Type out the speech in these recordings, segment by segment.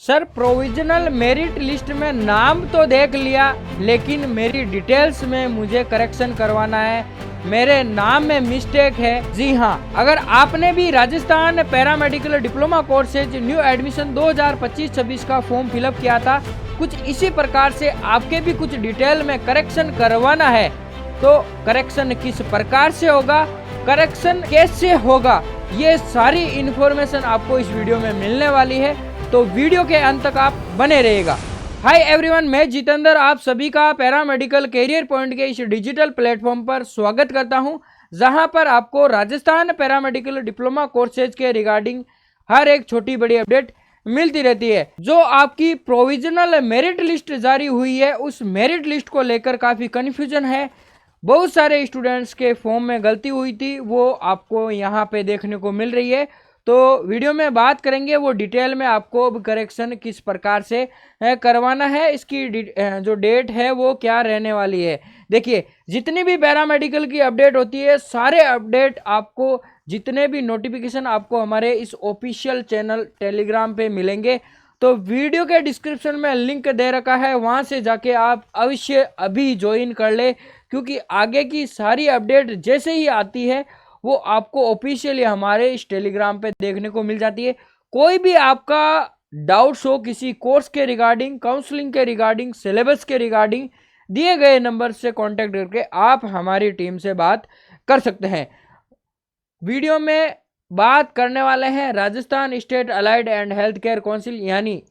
Sir provisional merit list में नाम तो देख लिया, लेकिन मेरी डिटेल्स में मुझे करेक्शन करवाना है। मेरे नाम में मिस्टेक है। जी हाँ, अगर आपने भी Rajasthan paramedical diploma courses new admission 2025-26 का फॉर्म फिलअप किया था, कुछ इसी प्रकार से आपके भी कुछ डिटेल में करेक्शन करवाना है, तो करेक्शन किस प्रकार से होगा, करेक्शन कैसे होगा, ये सारी इन्फॉर्मेशन आपको इस वीडियो में मिलने वाली है, तो वीडियो के अंत तक आप बने रहेगा। हाय एवरीवन, मैं जितेंद्र आप सभी का पैरामेडिकल कैरियर पॉइंट के इस डिजिटल प्लेटफॉर्म पर स्वागत करता हूं, जहां पर आपको राजस्थान पैरामेडिकल डिप्लोमा कोर्सेज के रिगार्डिंग हर एक छोटी बड़ी अपडेट मिलती रहती है। जो आपकी प्रोविजनल मेरिट लिस्ट जारी हुई है, उस मेरिट लिस्ट को लेकर काफ़ी कन्फ्यूजन है। बहुत सारे स्टूडेंट्स के फॉर्म में गलती हुई थी, वो आपको यहाँ पे देखने को मिल रही है। तो वीडियो में बात करेंगे वो डिटेल में आपको करेक्शन किस प्रकार से करवाना है, इसकी जो डेट है वो क्या रहने वाली है। देखिए, जितनी भी पैरामेडिकल की अपडेट होती है, सारे अपडेट आपको, जितने भी नोटिफिकेशन आपको हमारे इस ऑफिशियल चैनल टेलीग्राम पे मिलेंगे। तो वीडियो के डिस्क्रिप्शन में लिंक दे रखा है, वहां से जाके आप अवश्य अभी ज्वाइन कर ले, क्योंकि आगे की सारी अपडेट जैसे ही आती है वो आपको ऑफिशियली हमारे इस टेलीग्राम पे देखने को मिल जाती है। कोई भी आपका डाउट्स हो किसी कोर्स के रिगार्डिंग, काउंसलिंग के रिगार्डिंग, सिलेबस के रिगार्डिंग, दिए गए नंबर से कांटेक्ट करके आप हमारी टीम से बात कर सकते हैं। वीडियो में बात करने वाले हैं Rajasthan state allied and health care council, यानी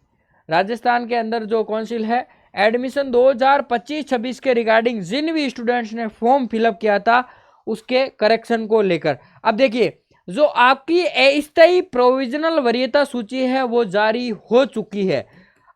राजस्थान के अंदर जो काउंसिल है, एडमिशन 2025-26 के रिगार्डिंग जिन भी स्टूडेंट्स ने फॉर्म फिलअप किया था उसके करेक्शन को लेकर। अब देखिए, जो आपकी अस्थायी प्रोविजनल वरीयता सूची है वो जारी हो चुकी है।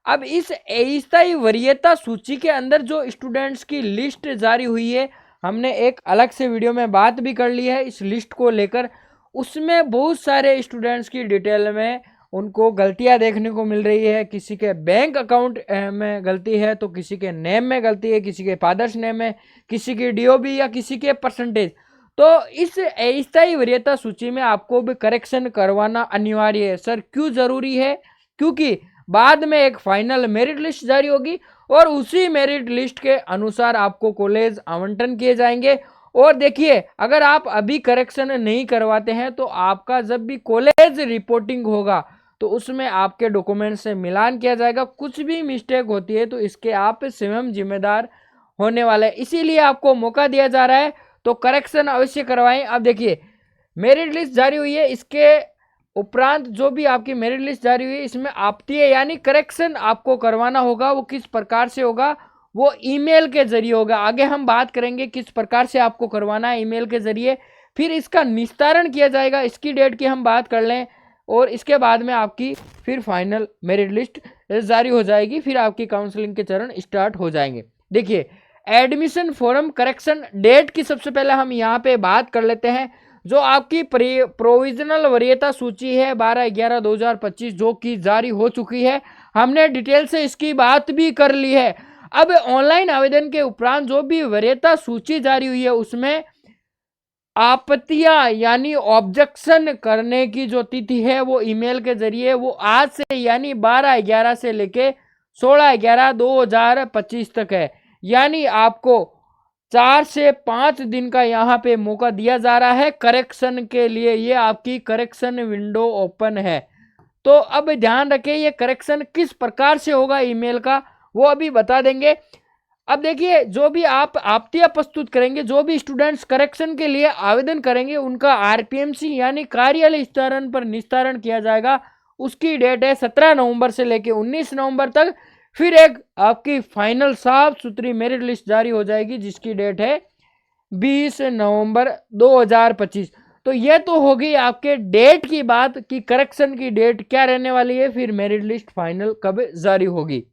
अब इस अस्थायी वरीयता सूची के अंदर जो स्टूडेंट्स की लिस्ट जारी हुई है, हमने एक अलग से वीडियो में बात भी कर ली है इस लिस्ट को लेकर। उसमें बहुत सारे स्टूडेंट्स की डिटेल में उनको गलतियां देखने को मिल रही है। किसी के बैंक अकाउंट में गलती है, तो किसी के नेम में गलती है, किसी के फादर्स नेम में, किसी की डीओबी या किसी के परसेंटेज। तो इस अस्थायी वरीयता सूची में आपको भी करेक्शन करवाना अनिवार्य है। सर क्यों जरूरी है? क्योंकि बाद में एक फाइनल मेरिट लिस्ट जारी होगी और उसी मेरिट लिस्ट के अनुसार आपको कॉलेज आवंटन किए जाएंगे। और देखिए, अगर आप अभी करेक्शन नहीं करवाते हैं तो आपका जब भी कॉलेज रिपोर्टिंग होगा तो उसमें आपके डॉक्यूमेंट से मिलान किया जाएगा। कुछ भी मिस्टेक होती है तो इसके आप स्वयं जिम्मेदार होने वाले हैं, इसीलिए आपको मौका दिया जा रहा है, तो करेक्शन अवश्य करवाएं। अब देखिए, मेरिट लिस्ट जारी हुई है, इसके उपरांत जो भी आपकी मेरिट लिस्ट जारी हुई है, इसमें आपत्ति है, यानी करेक्शन आपको करवाना होगा। वो किस प्रकार से होगा? वो ईमेल के जरिए होगा। आगे हम बात करेंगे किस प्रकार से आपको करवाना है ईमेल के जरिए, फिर इसका निस्तारण किया जाएगा। इसकी डेट की हम बात कर लें और इसके बाद में आपकी फिर फाइनल मेरिट लिस्ट जारी हो जाएगी, फिर आपकी काउंसलिंग के चरण स्टार्ट हो जाएंगे। देखिए, एडमिशन फॉर्म करेक्शन डेट की सबसे पहले हम यहाँ पे बात कर लेते हैं। जो आपकी प्रोविजनल वरीयता सूची है 12/11/2025 जो कि जारी हो चुकी है, हमने डिटेल से इसकी बात भी कर ली है। अब ऑनलाइन आवेदन के उपरांत जो भी वरीयता सूची जारी हुई है, उसमें आपत्तियां यानी ऑब्जेक्शन करने की जो तिथि है वो ईमेल के जरिए वो आज से यानी 12/11 से लेके 16/11/2025 तक है। यानी आपको 4 से 5 दिन का यहाँ पे मौका दिया जा रहा है करेक्शन के लिए। ये आपकी करेक्शन विंडो ओपन है। तो अब ध्यान रखें, ये करेक्शन किस प्रकार से होगा ईमेल का, वो अभी बता देंगे। अब देखिए, जो भी आप आपत्तियां प्रस्तुत करेंगे, जो भी स्टूडेंट्स करेक्शन के लिए आवेदन करेंगे, उनका आरपीएमसी यानी कार्यालय स्तर पर निस्तारण किया जाएगा। उसकी डेट है 17 नवंबर से लेकर 19 नवंबर तक। फिर एक आपकी फाइनल साफ सुथरी मेरिट लिस्ट जारी हो जाएगी जिसकी डेट है 20 नवंबर 2025। तो यह तो होगी आपके डेट की बात कि करेक्शन की डेट क्या रहने वाली है, फिर मेरिट लिस्ट फाइनल कब जारी होगी।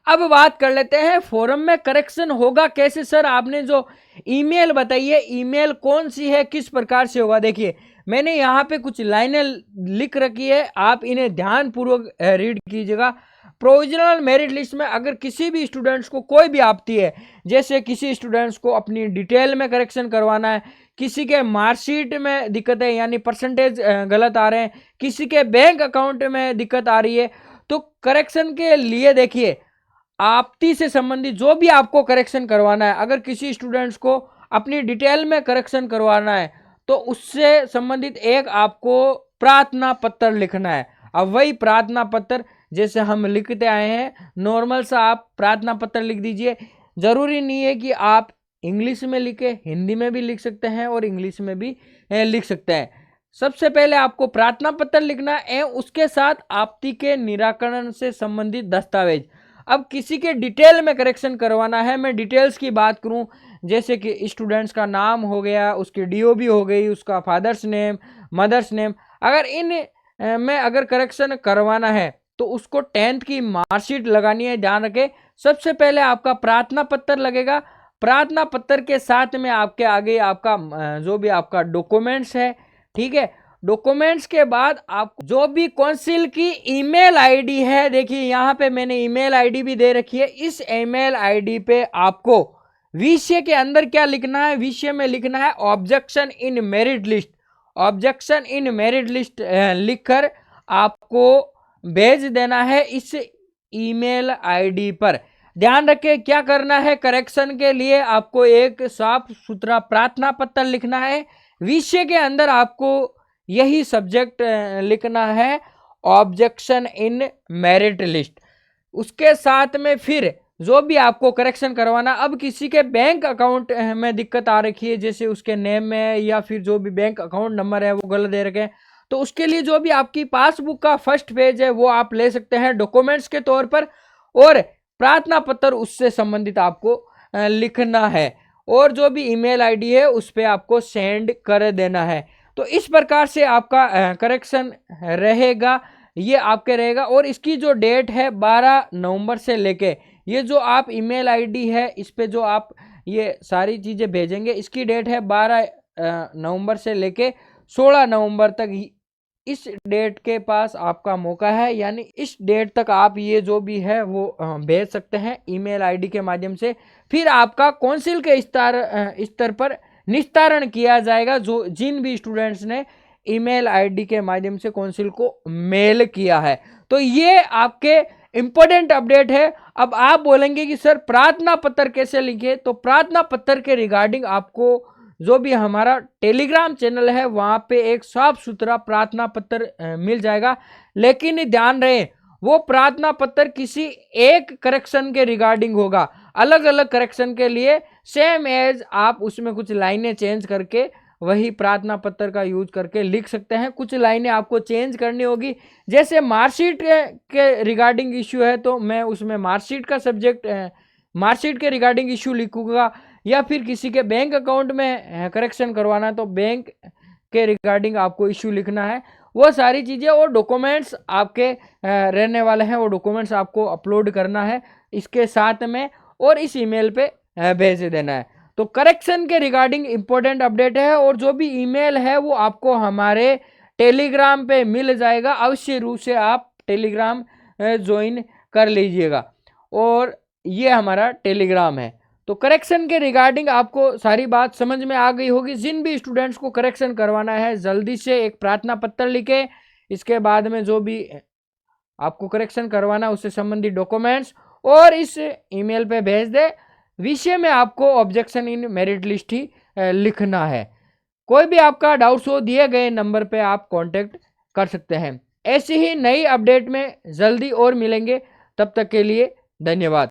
अब बात कर लेते हैं फोरम में करेक्शन होगा कैसे। सर आपने जो ईमेल बताई है, ईमेल कौन सी है, किस प्रकार से होगा? देखिए, मैंने यहाँ पे कुछ लाइनें लिख रखी है, आप इन्हें ध्यानपूर्वक रीड कीजिएगा। प्रोविजनल मेरिट लिस्ट में अगर किसी भी स्टूडेंट्स को कोई भी आपत्ति है, जैसे किसी स्टूडेंट्स को अपनी डिटेल में करेक्शन करवाना है, किसी के मार्कशीट में दिक्कत है यानी परसेंटेज गलत आ रहे हैं, किसी के बैंक अकाउंट में दिक्कत आ रही है, तो करेक्शन के लिए देखिए, आपत्ति से संबंधित जो भी आपको करेक्शन करवाना है, अगर किसी स्टूडेंट्स को अपनी डिटेल में करेक्शन करवाना है तो उससे संबंधित एक आपको प्रार्थना पत्र लिखना है। अब वही प्रार्थना पत्र जैसे हम लिखते आए हैं, नॉर्मल सा आप प्रार्थना पत्र लिख दीजिए। जरूरी नहीं है कि आप इंग्लिश में लिखे, हिंदी में भी लिख सकते हैं और इंग्लिश में भी लिख सकते हैं। सबसे पहले आपको प्रार्थना पत्र लिखना है, उसके साथ आपत्ति के निराकरण से संबंधित दस्तावेज। अब किसी के डिटेल में करेक्शन करवाना है, मैं डिटेल्स की बात करूं, जैसे कि स्टूडेंट्स का नाम हो गया, उसकी डीओबी हो गई, उसका फादर्स नेम, मदर्स नेम, अगर इन में अगर करेक्शन करवाना है तो उसको 10th की मार्कशीट लगानी है। ध्यान रखें, सबसे पहले आपका प्रार्थना पत्र लगेगा। प्रार्थना पत्र के साथ में आपके आगे आपका जो भी आपका डॉक्यूमेंट्स है, ठीक है। डॉक्यूमेंट्स के बाद आप जो भी काउंसिल की ईमेल आईडी है, देखिए यहाँ पे मैंने ईमेल आईडी भी दे रखी है। इस ईमेल आईडी पे आपको विषय के अंदर क्या लिखना है, विषय में लिखना है objection in merit list. Objection in merit list लिखकर आपको भेज देना है इस ईमेल आईडी पर। ध्यान रखें, क्या करना है, करेक्शन के लिए आपको एक साफ सुथरा प्रार्थना पत्र लिखना है। विषय के अंदर आपको यही सब्जेक्ट लिखना है, ऑब्जेक्शन इन मेरिट लिस्ट। उसके साथ में फिर जो भी आपको करेक्शन करवाना, अब किसी के बैंक अकाउंट में दिक्कत आ रखी है, जैसे उसके नेम में या फिर जो भी बैंक अकाउंट नंबर है वो गलत दे रखे हैं, तो उसके लिए जो भी आपकी पासबुक का फर्स्ट पेज है वो आप ले सकते हैं डॉक्यूमेंट्स के तौर पर, और प्रार्थना पत्र उससे संबंधित आपको लिखना है, और जो भी ईमेल आईडी है उस पर आपको सेंड कर देना है। तो इस प्रकार से आपका करेक्शन रहेगा, ये आपके रहेगा। और इसकी जो डेट है 12 नवंबर से लेके, ये जो आप ईमेल आईडी है इस पे जो आप ये सारी चीज़ें भेजेंगे, इसकी डेट है 12 नवंबर से लेके 16 नवंबर तक। इस डेट के पास आपका मौका है, यानी इस डेट तक आप ये जो भी है वो भेज सकते हैं ईमेल आईडी के माध्यम से। फिर आपका काउंसिल के स्तर पर निस्तारण किया जाएगा, जो जिन भी स्टूडेंट्स ने ईमेल आईडी के माध्यम से काउंसिल को मेल किया है। तो ये आपके इंपॉर्टेंट अपडेट है। अब आप बोलेंगे कि सर प्रार्थना पत्र कैसे लिखे, तो प्रार्थना पत्र के रिगार्डिंग आपको जो भी हमारा टेलीग्राम चैनल है वहां पे एक साफ सुथरा प्रार्थना पत्र मिल जाएगा। लेकिन ध्यान रहे, वो प्रार्थना पत्र किसी एक करेक्शन के रिगार्डिंग होगा। अलग अलग करेक्शन के लिए सेम एज आप उसमें कुछ लाइनें चेंज करके वही प्रार्थना पत्र का यूज करके लिख सकते हैं। कुछ लाइनें आपको चेंज करनी होगी, जैसे मार्कशीट के रिगार्डिंग इश्यू है तो मैं उसमें मार्कशीट का सब्जेक्ट मार्कशीट के रिगार्डिंग इश्यू लिखूंगा, या फिर किसी के बैंक अकाउंट में करेक्शन करवाना है तो बैंक के रिगार्डिंग आपको इश्यू लिखना है। वो सारी चीज़ें और डॉक्यूमेंट्स आपके रहने वाले हैं, वो डॉक्यूमेंट्स आपको अपलोड करना है इसके साथ में, और इस ईमेल पे भेज देना है। तो करेक्शन के रिगार्डिंग इंपॉर्टेंट अपडेट है, और जो भी ईमेल है वो आपको हमारे टेलीग्राम पे मिल जाएगा। अवश्य रूप से आप टेलीग्राम ज्वाइन कर लीजिएगा, और ये हमारा टेलीग्राम है। तो करेक्शन के रिगार्डिंग आपको सारी बात समझ में आ गई होगी। जिन भी स्टूडेंट्स को करेक्शन करवाना है जल्दी से एक प्रार्थना पत्र लिखे, इसके बाद में जो भी आपको करेक्शन करवाना उससे संबंधित डॉक्यूमेंट्स और इस ईमेल पे भेज दे। विषय में आपको ऑब्जेक्शन इन मेरिट लिस्ट ही लिखना है। कोई भी आपका डाउट्स हो, दिए गए नंबर पे आप कांटेक्ट कर सकते हैं। ऐसी ही नई अपडेट में जल्दी और मिलेंगे, तब तक के लिए धन्यवाद।